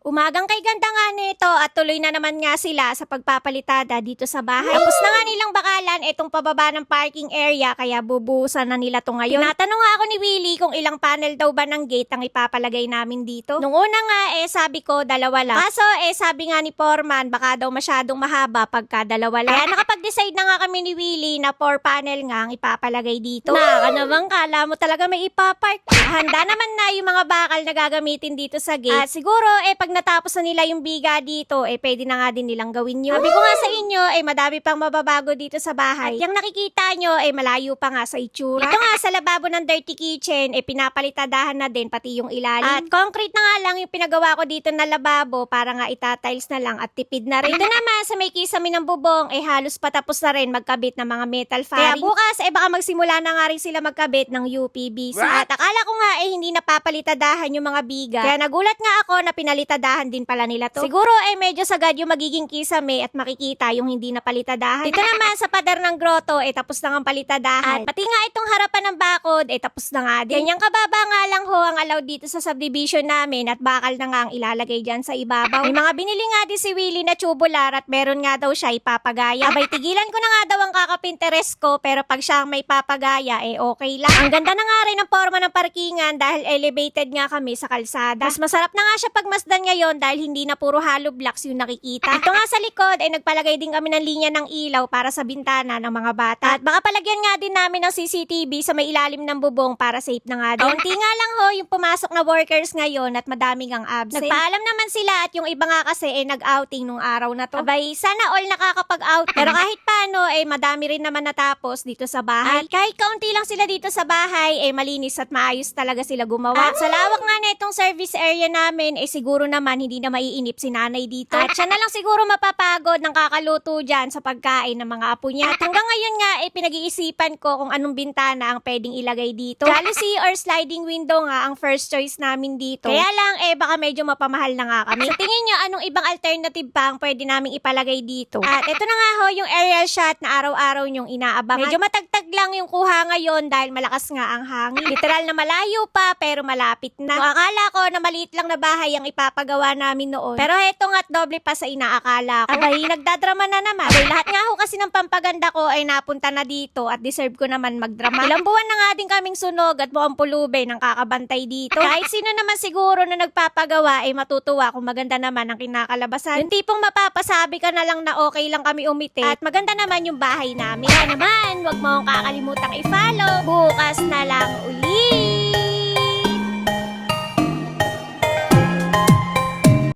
Umagang kay ganda nga nito at tuloy na naman nga sila sa pagpapalitada dito sa bahay. Tapos na nga nilang bakalan itong pababa ng parking area kaya bubuhusan na nila to ngayon. Tinatanong nga ako ni Willie kung ilang panel daw ba ng gate ang ipapalagay namin dito. Nung una nga sabi ko dalawa lang. Kaso sabi nga ni Foreman baka daw masyadong mahaba pagka dalawa lang. Kaya nakapag-decide na nga kami ni Willie na 4 panel nga ang ipapalagay dito. Naka naman kala mo talaga may ipapark. Handa naman na yung mga bakal na gagamitin dito sa gate. At siguro pag natapos na nila yung biga dito, pwede na nga din nilang gawin yun. Sabi ko nga sa inyo, madami pang mababago dito sa bahay. At yung nakikita nyo, malayo pa nga sa itsura. Ito nga, sa lababo ng dirty kitchen, pinapalitadahan na din, pati yung ilalim. At concrete na nga lang yung pinagawa ko dito na lababo, para nga itatiles na lang at tipid na rin. Ito naman, sa may kisame ng bubong, halos patapos na rin magkabit ng mga metal faring. Kaya bukas, baka magsimula na nga rin sila magkabit ng UPVC. At akala ko nga, hindi napapalitadahan yung mga biga. Kaya nagulat nga ako na pinalitadahan din pala nila to. Siguro medyo sagad yung magiging kisame at makikita yung hindi napalitadahan. Dito naman sa pader ng grotto tapos na ang palitadahan. At pati nga itong harapan ng bakod tapos na nga din. Ganyang kababa nga lang ho ang allowed dito sa subdivision namin at bakal na nga ang ilalagay dyan sa ibabaw. May mga binili nga din si Willie na tubular at meron nga daw siya ipapagaya. Abay tigilan ko na nga daw ang kakapinteres ko pero pag siya ang may papagaya okay lang. Ang ganda na nga rin ang forma ng parkingan dahil elevated nga kami sa kalsada. Mas masarap na nga siya pagmasdan ngayon dahil hindi na puro hollow blocks yung nakikita. Ito nga sa likod nagpalagay din kami ng linya ng ilaw para sa bintana ng mga bata. At baka palagyan nga din namin ng CCTV sa may ilalim ng bubong para safe na nga din. Kaunti nga lang ho yung pumasok na workers ngayon at madaming ang absent. Nagpaalam naman sila at yung iba nga kasi nag-outing nung araw na to. Abay, sana all nakakapag-outing. Pero kahit paano madami rin naman natapos dito sa bahay. At kahit kaunti lang sila dito sa bahay malinis at maayos talaga sila gumawa. At sa lawak nga na itong service area namin siguro naman hindi na maiinip si nanay dito. At siya na lang siguro mapapagod ng kakuluto dyan sa pagkain ng mga apo niya. At hanggang ngayon nga pinag-iisipan ko kung anong bintana ang pwedeng ilagay dito. Jalousie or sliding window nga ang first choice namin dito. Kaya lang baka medyo mapamahal na nga kami. Sa tingin nyo anong ibang alternative pa ang pwede naming ipalagay dito? At ito na nga ho yung aerial shot na araw-araw nyong inaabangan. Medyo matagtag lang yung kuha ngayon dahil malakas nga ang hangin. Literal na malayo pa pero malapit na. Kung akala ko na maliit lang na bahay ang ipapagawa namin noon. Pero eto nga't doble pa sa inaakala ko. Abay, nagdadrama na naman. Abay, lahat nga ho kasi ng pampaganda ko napunta na dito at deserve ko naman magdrama. Ilang buwan na nga din kaming sunog at mukhang pulube ng kakabantay dito. Kahit sino naman siguro na nagpapagawa matutuwa kung maganda naman ang kinakalabasan. Yung tipong mapapasabi ka na lang na okay lang kami umiti at maganda naman yung bahay namin. Kaya naman, wag mo akong kakalimutang i-follow. Bukas na lang uli.